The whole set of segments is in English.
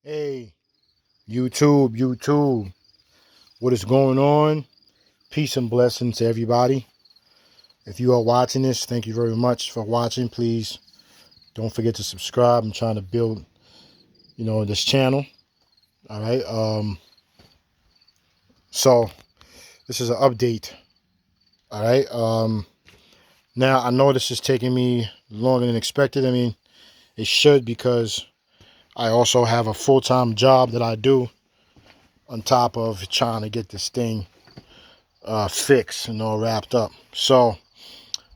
Hey, YouTube, what is going on? Peace and blessings to everybody. If you are watching this, thank you very much for watching. Please don't forget to subscribe. I'm trying to build, this channel. All right. So this is an update. All right. Now I know this is taking me longer than expected. I mean, it should because I also have a full-time job that I do on top of trying to get this thing fixed and all wrapped up. So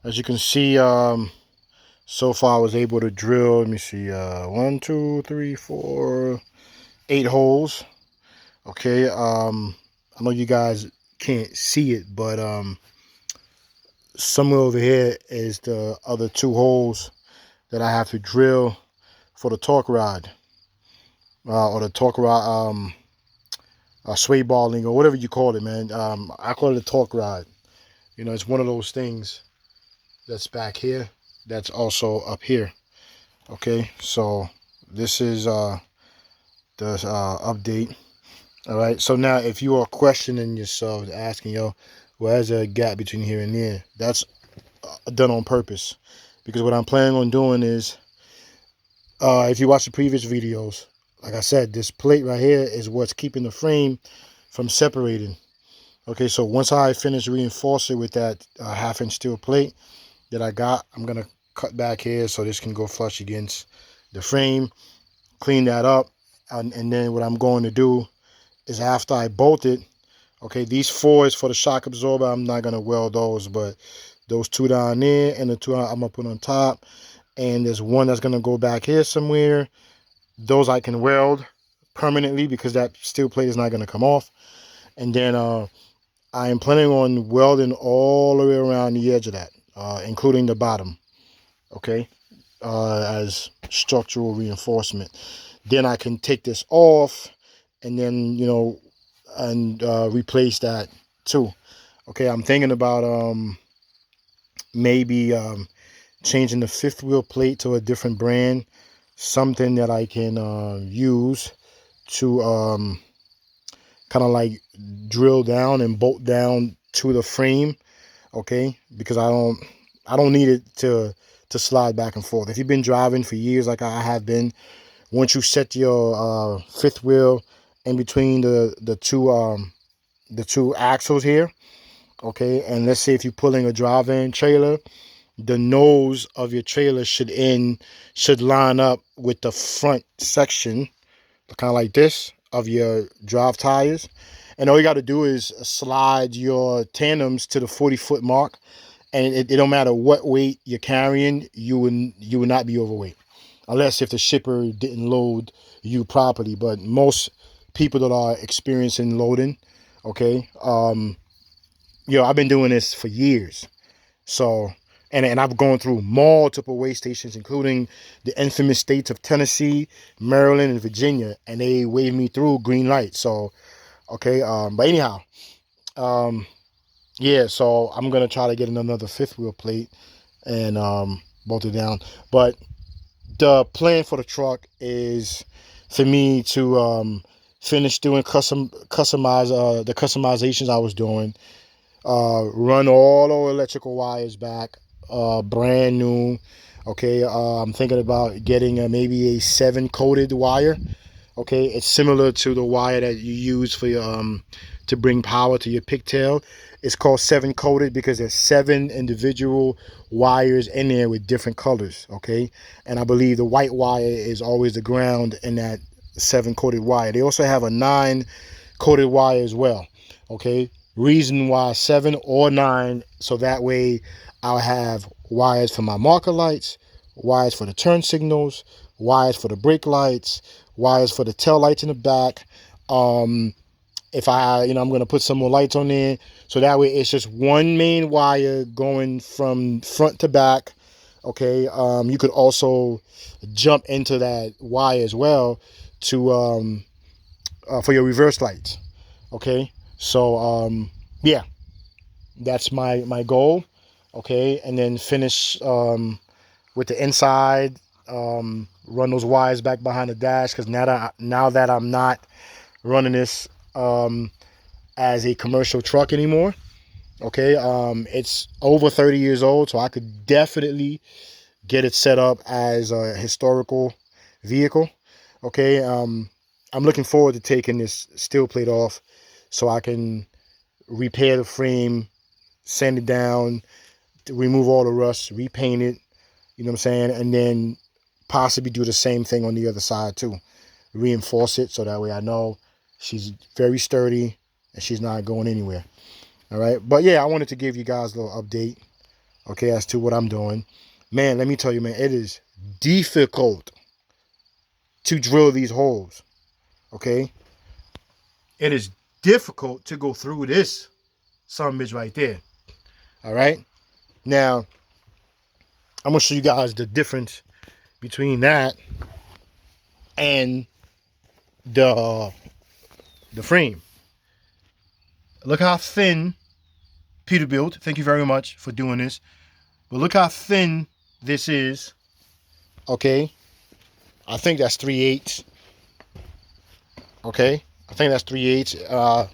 as you can see, so far I was able to drill, let me see, 1, 2, 3, 4, 8 holes. Okay, I know you guys can't see it, but somewhere over here is the other 2 holes that I have to drill for the torque rod, or the torque rod, sway balling, or whatever you call it, man. I call it a torque rod. It's one of those things that's back here that's also up here. Okay, so this is the update. All right, so now if you are questioning yourself, asking, where's there a gap between here and there, that's done on purpose, because what I'm planning on doing is, if you watch the previous videos, like I said, this plate right here is what's keeping the frame from separating. Okay, so once I finish reinforcing with that 1/2 inch steel plate that I got, I'm gonna cut back here so this can go flush against the frame, clean that up, and then what I'm going to do is, after I bolt it, okay, these 4 is for the shock absorber. I'm not gonna weld those, but those 2 down there and the 2 I'm gonna put on top, and there's 1 that's gonna go back here somewhere. Those I can weld permanently because that steel plate is not gonna come off. And then I am planning on welding all the way around the edge of that, including the bottom, okay, as structural reinforcement. Then I can take this off and then, and replace that too. Okay, I'm thinking about maybe changing the 5th wheel plate to a different brand, something that I can use to kind of like drill down and bolt down to the frame. Okay, because I don't need it to slide back and forth. If you've been driving for years like I have been, once you set your 5th wheel in between the two axles here, okay, and let's say if you're pulling a drive-in trailer, the nose of your trailer should line up with the front section, kind of like this, of your drive tires. And all you got to do is slide your tandems to the 40-foot mark, and it don't matter what weight you're carrying, you would not be overweight, unless if the shipper didn't load you properly. But most people that are experiencing loading, okay, I've been doing this for years. So, and I've gone through multiple weigh stations, including the infamous states of Tennessee, Maryland, and Virginia, and they waved me through green light. So, okay, but anyhow, yeah, so I'm gonna try to get another 5th wheel plate and bolt it down. But the plan for the truck is for me to finish doing the customizations I was doing, run all the electrical wires back, brand new. Okay, I'm thinking about getting maybe a 7 coated wire. Okay, it's similar to the wire that you use for your to bring power to your pigtail. It's called 7 coated because there's 7 individual wires in there with different colors. Okay, and I believe the white wire is always the ground in that 7 coated wire. They also have a 9 coated wire as well. Okay, reason why 7 or 9, so that way I'll have wires for my marker lights, wires for the turn signals, wires for the brake lights, wires for the tail lights in the back. If I'm going to put some more lights on there, so that way it's just one main wire going from front to back. Okay, you could also jump into that wire as well to for your reverse lights. Okay, so yeah, that's my goal. Okay, and then finish with the inside run those wires back behind the dash, because now that I'm not running this as a commercial truck anymore. Okay, it's over 30 years old, so I could definitely get it set up as a historical vehicle. Okay, I'm looking forward to taking this steel plate off so I can repair the frame, sand it down, remove all the rust, repaint it, you know what I'm saying, and then possibly do the same thing on the other side too. Reinforce it so that way I know she's very sturdy and she's not going anywhere. All right, but yeah, I wanted to give you guys a little update, okay, as to what I'm doing. Man, let me tell you, man, it is difficult to drill these holes, okay? It is difficult to go through this summage right there, all right? Now, I'm going to show you guys the difference between that and the frame. Look how thin, Peterbilt, thank you very much for doing this, but look how thin this is, okay? I think that's 3/8. Okay, I think that's 3/8.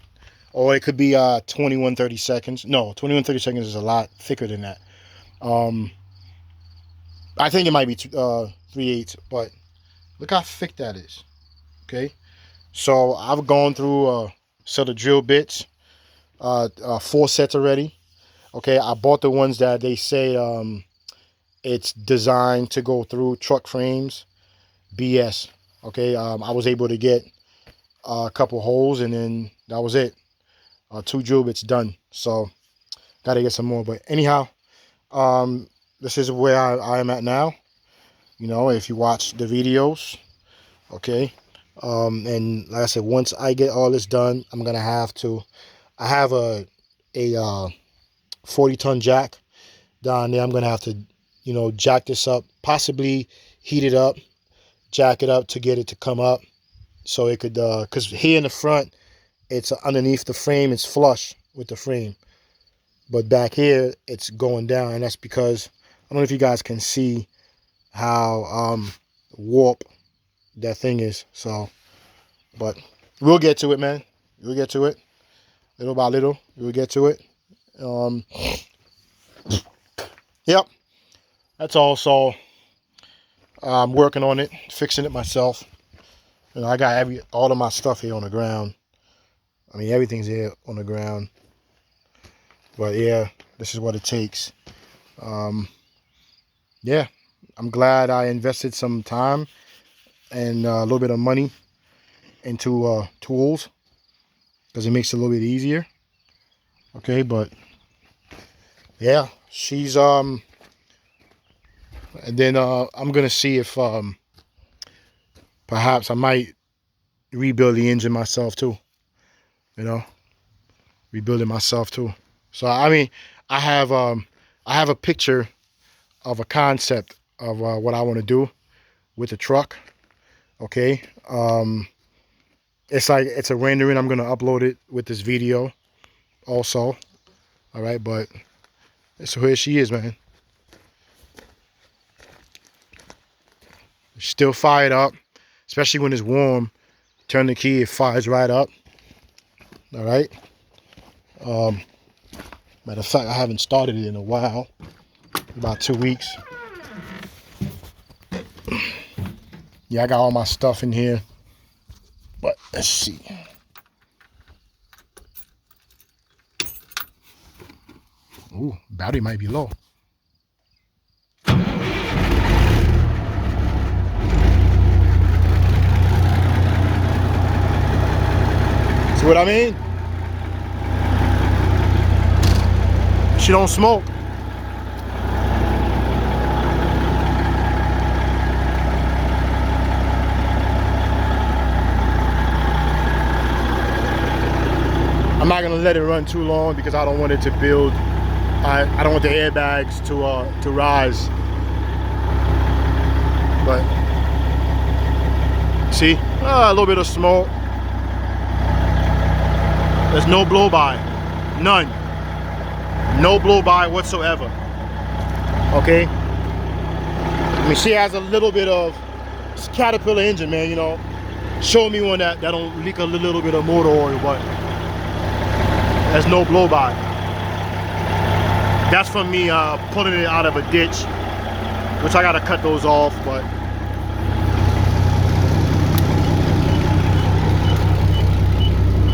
Or it could be 21/32. No, 21/32 is a lot thicker than that. I think it might be 3/8, but look how thick that is. Okay, so I've gone through a set of drill bits, 4 sets already. Okay, I bought the ones that they say it's designed to go through truck frames. BS. Okay, I was able to get a couple holes, and then that was it. 2 drill bits done. So gotta get some more. But anyhow, this is where I am at now. You know, if you watch the videos, okay. And like I said, once I get all this done, I'm gonna have to. I have a 40-ton jack down there. I'm gonna have to, you know, jack this up, possibly heat it up, jack it up to get it to come up, so it could. Because here in the front, it's underneath the frame. It's flush with the frame, but back here it's going down, and that's because I don't know if you guys can see how warp that thing is. So, but we'll get to it, man. We'll get to it little by little. We'll get to it. Yep, that's all. So I'm working on it, fixing it myself. You know, I got all of my stuff here on the ground. I mean, everything's here on the ground. But yeah, this is what it takes. Yeah, I'm glad I invested some time and a little bit of money into tools, because it makes it a little bit easier. Okay, but yeah, she's and then I'm gonna see if perhaps I might rebuild the engine myself too. You know, rebuild it myself too. So I mean, I have a picture of a concept of what I want to do with the truck. Okay, it's a rendering. I'm gonna upload it with this video also. All right, but so here she is, man. Still fired up, especially when it's warm. Turn the key, it fires right up. All right. Matter of fact, I haven't started it in a while, about 2 weeks. Yeah, I got all my stuff in here, but let's see. Ooh, battery might be low. See what I mean? She don't smoke. I'm not gonna let it run too long because I don't want it to build. I don't want the airbags to rise. But see, a little bit of smoke. There's no blow by, none. No blow by whatsoever. Okay. I mean, she has a little bit of Caterpillar engine, man, you know. Show me one that don't leak a little bit of motor oil, but there's no blow by. That's from me pulling it out of a ditch, which I gotta cut those off, but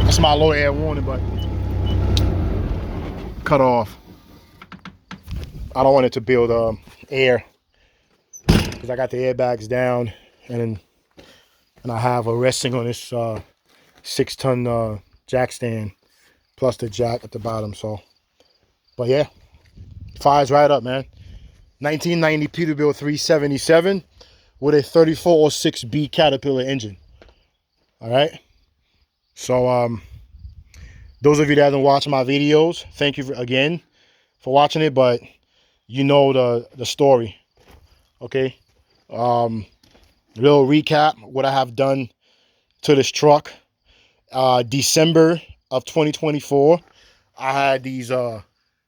that's my low air warning, but cut off. I don't want it to build air because I got the airbags down, and I have a resting on this 6-ton jack stand plus the jack at the bottom. So, but yeah, fires right up, man. 1990 Peterbilt 377 with a 3406B Caterpillar engine. All right. So those of you that haven't watched my videos, thank you again for watching it. But you know the story. Okay. Little recap what I have done to this truck. December of 2024, I had these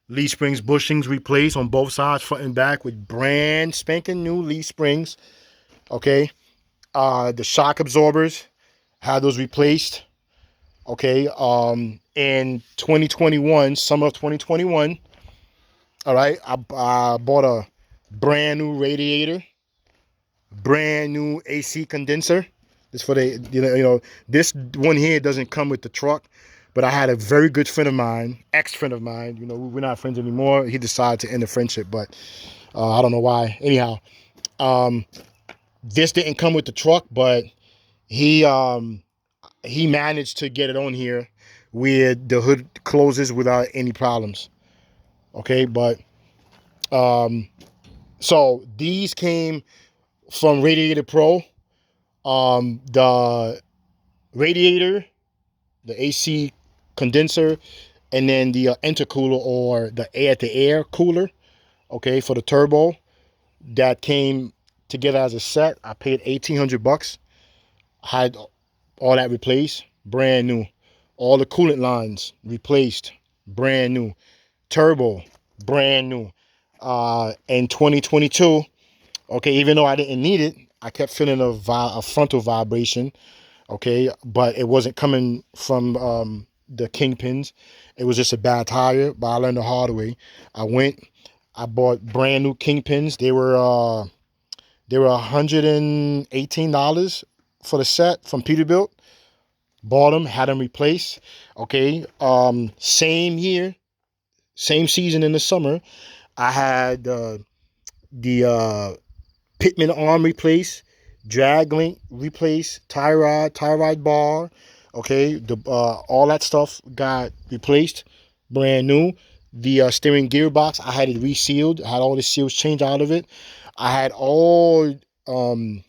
leaf springs bushings replaced on both sides, front and back, with brand spanking new leaf springs. Okay. The shock absorbers, had those replaced. Okay. In 2021, summer of 2021, all right, I bought a brand new radiator, brand new AC condenser. This for the, you know, this one here doesn't come with the truck, but I had a very good friend of mine, ex-friend of mine, you know, we're not friends anymore. He decided to end the friendship, but I don't know why. Anyhow, this didn't come with the truck, but he managed to get it on here where the hood closes without any problems. Okay, but so these came from Radiator Pro. The radiator, the AC condenser, and then the intercooler, or the air-to-air cooler, okay, for the turbo, that came together as a set. I paid 1,800 bucks. I had all that replaced, brand new. All the coolant lines replaced, brand new. Turbo, brand new. In 2022, okay, even though I didn't need it, I kept feeling a frontal vibration, okay, but it wasn't coming from the kingpins. It was just a bad tire, but I learned the hard way. I bought brand new kingpins. They were $118 for the set from Peterbilt. Bought them, had them replaced. Okay, same year, same season in the summer, I had the Pitman arm replaced, drag link replaced, tie rod bar. Okay, the all that stuff got replaced, brand new. The steering gearbox, I had it resealed. I had all the seals changed out of it. I had all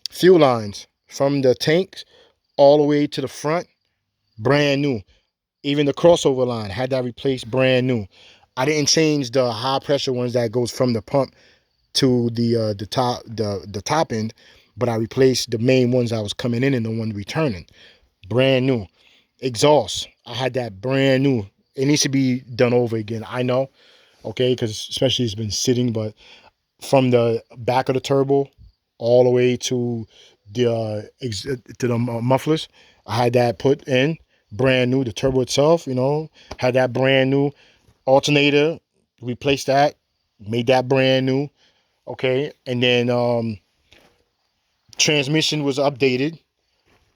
fuel lines from the tanks all the way to the front, brand new. Even the crossover line had that replaced, brand new. I didn't change the high pressure ones that goes from the pump to the top end, but I replaced the main ones that was coming in and the one returning, brand new. Exhaust, I had that brand new. It needs to be done over again, I know, okay, because especially it's been sitting, but from the back of the turbo all the way to the mufflers, I had that put in, brand new. The turbo itself, you know, had that brand new. Alternator, replaced that, made that brand new. Okay, and then transmission was updated.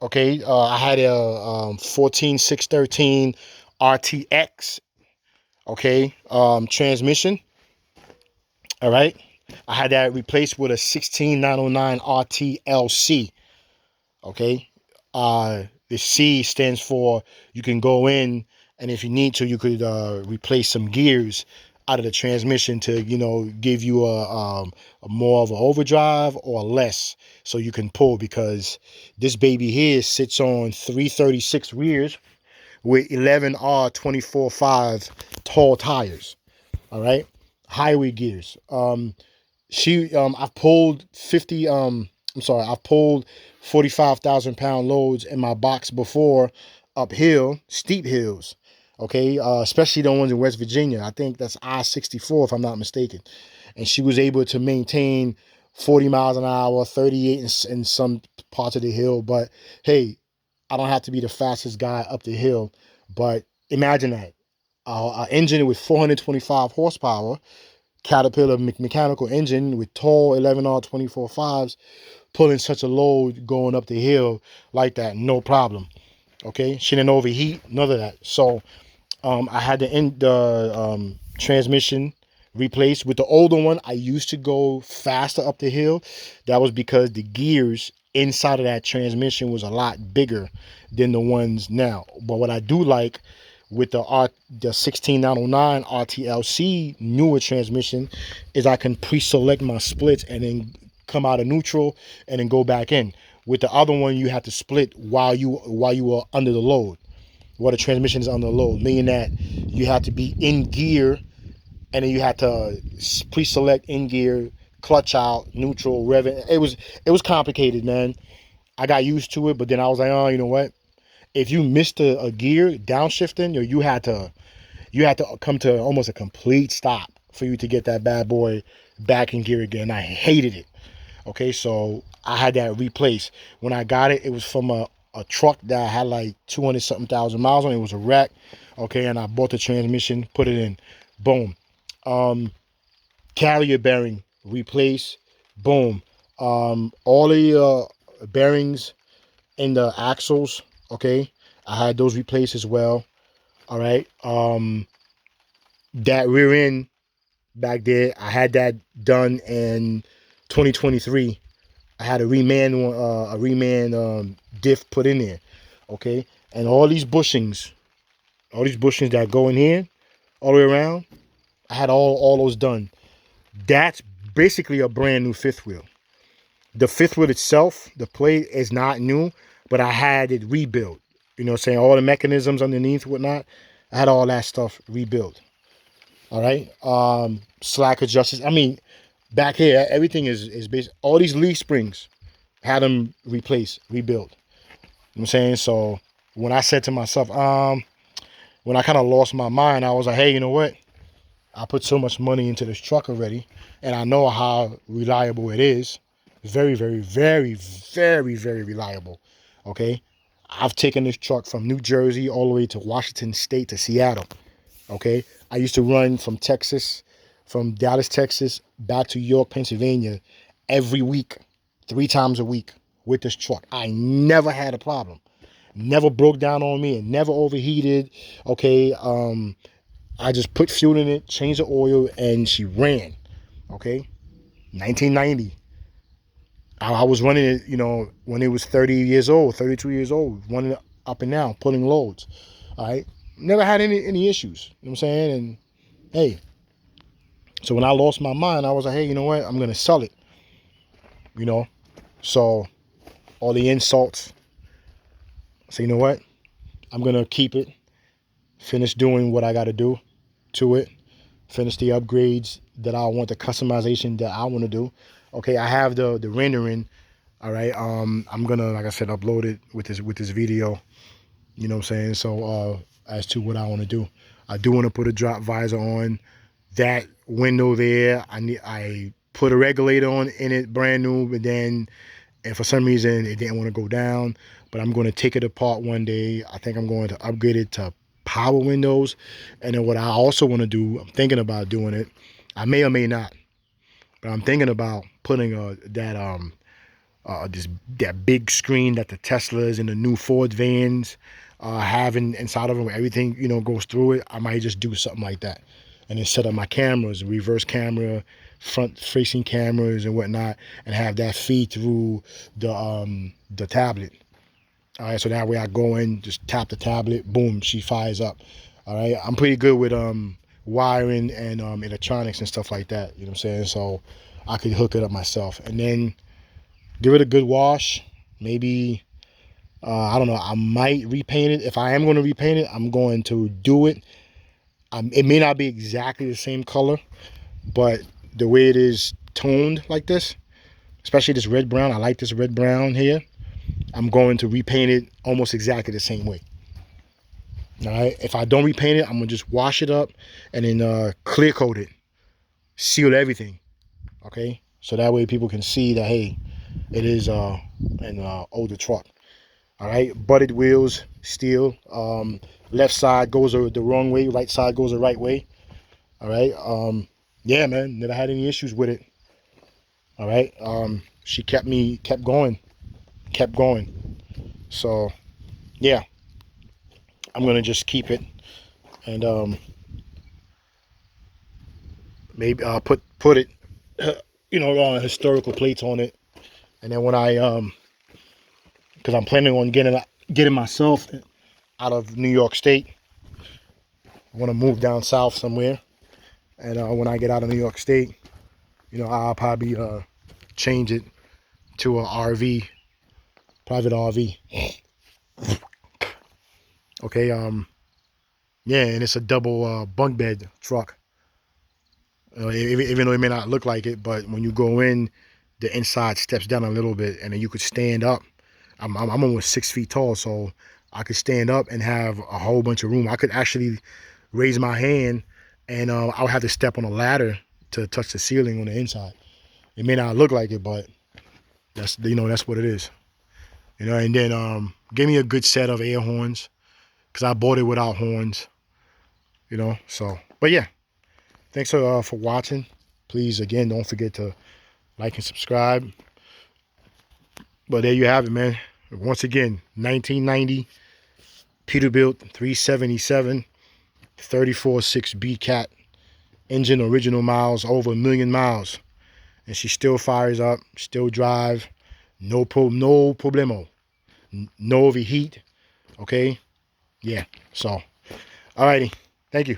Okay, I had a 14613 RTX. Okay, transmission. All right, I had that replaced with a 16909 RTLC. Okay, the C stands for you can go in, and if you need to, you could replace some gears out of the transmission to, you know, give you a more of an overdrive or less, so you can pull, because this baby here sits on 336 rears with 11R 24.5 tall tires. All right, highway gears. I've pulled 45,000 pound loads in my box before, uphill, steep hills. Okay, especially the ones in West Virginia. I think that's I-64 if I'm not mistaken. And she was able to maintain 40 miles an hour, 38 in some parts of the hill. But hey, I don't have to be the fastest guy up the hill. But imagine that. An engine with 425 horsepower, Caterpillar mechanical engine with tall 11R 24.5s, pulling such a load going up the hill like that, no problem. Okay, she didn't overheat, none of that. So I had the transmission replaced with the older one. I used to go faster up the hill. That was because the gears inside of that transmission was a lot bigger than the ones now. But what I do like with the 16909 RTLC newer transmission is I can pre-select my splits and then come out of neutral and then go back in. With the other one, you have to split while you were under the load. While the transmission is under load, meaning that you have to be in gear and then you had to pre-select in gear, clutch out, neutral, rev it. It was complicated, man. I got used to it, but then I was like, oh, you know what? If you missed a gear downshifting, you had to come to almost a complete stop for you to get that bad boy back in gear again. I hated it. Okay, so I had that replaced. When I got it, it was from a truck that had like 200 something thousand miles on it. It was a wreck. Okay, and I bought the transmission, put it in. Boom. Carrier bearing replaced. Boom. All the bearings in the axles. Okay, I had those replaced as well. All right. That rear end back there, I had that done in 2023. I had a reman diff put in there. Okay, and all these bushings that go in here, all the way around, I had all those done. That's basically a brand new fifth wheel. The fifth wheel itself, the plate is not new, but I had it rebuilt. You know what I'm saying? All the mechanisms underneath, whatnot, I had all that stuff rebuilt. All right. Slack adjusters. I mean, back here, everything is based. All these leaf springs, had them replaced, rebuilt. You know what I'm saying? So when I said to myself, when I kind of lost my mind, I was like, hey, you know what? I put so much money into this truck already, and I know how reliable it is. Very, very, very, very, very reliable. Okay. I've taken this truck from New Jersey all the way to Washington State to Seattle. Okay. I used to run from Dallas, Texas, back to York, Pennsylvania every week, 3 times a week with this truck. I never had a problem. Never broke down on me and never overheated. Okay. I just put fuel in it, changed the oil, and she ran. Okay. 1990. I was running it, you know, when it was 30 years old, 32 years old, running it up and down, pulling loads. All right. Never had any issues. You know what I'm saying? And hey, so when I lost my mind, I was like, hey, you know what? I'm going to sell it. You know? So all the insults. So you know what? I'm going to keep it. Finish doing what I got to do to it. Finish the upgrades that I want, the customization that I want to do. Okay, I have the rendering. All right. I'm gonna, like I said, upload it with this video. You know what I'm saying? So as to what I want to do. I do want to put a drop visor on. That window there, I put a regulator on in it, brand new, but then, and for some reason it didn't want to go down. But I'm going to take it apart one day. I think I'm going to upgrade it to power windows. And then what I also want to do, I'm thinking about doing it. I may or may not, but I'm thinking about putting that big screen that the Teslas and the new Ford vans having inside of them, where everything, you know, goes through it. I might just do something like that, and then set up my cameras, reverse camera, front facing cameras and whatnot, and have that feed through the tablet. All right, so that way I go in, just tap the tablet, boom, she fires up. All right, I'm pretty good with wiring and electronics and stuff like that. You know what I'm saying? So I could hook it up myself, and then give it a good wash. Maybe I don't know. I might repaint it. If I am going to repaint it, I'm going to do it. It may not be exactly the same color, but the way it is toned like this, especially this red brown, I like this red brown here. I'm going to repaint it almost exactly the same way. All right. If I don't repaint it, I'm gonna just wash it up and then clear coat it, seal everything. Okay. so that way people can see that, hey, it is an older truck. All right, butted wheels, steel. Left side goes the wrong way, right side goes the right way. All right. Yeah, man, never had any issues with it. All right. She kept going. So yeah, I'm gonna just keep it, and maybe put it, historical plates on it, and then when I because I'm planning on getting myself out of New York State. I want to move down south somewhere, and when I get out of New York State, I'll probably change it to a RV, private RV. Okay. Yeah, and it's a double bunk bed truck. Even though it may not look like it, but when you go in, the inside steps down a little bit, and then you could stand up. I'm almost 6 feet tall, so I could stand up and have a whole bunch of room. I could actually raise my hand, and I would have to step on a ladder to touch the ceiling on the inside. It may not look like it, but that's what it is. And then give me a good set of air horns, because I bought it without horns. So, but yeah, thanks for watching. Please, again, don't forget to like and subscribe. But there you have it, man. Once again, 1990 Peterbilt 377 34.6 Cat engine, original miles, over 1,000,000 miles, and she still fires up, still drive, no problemo, no overheat. Okay, yeah. So, alrighty, thank you.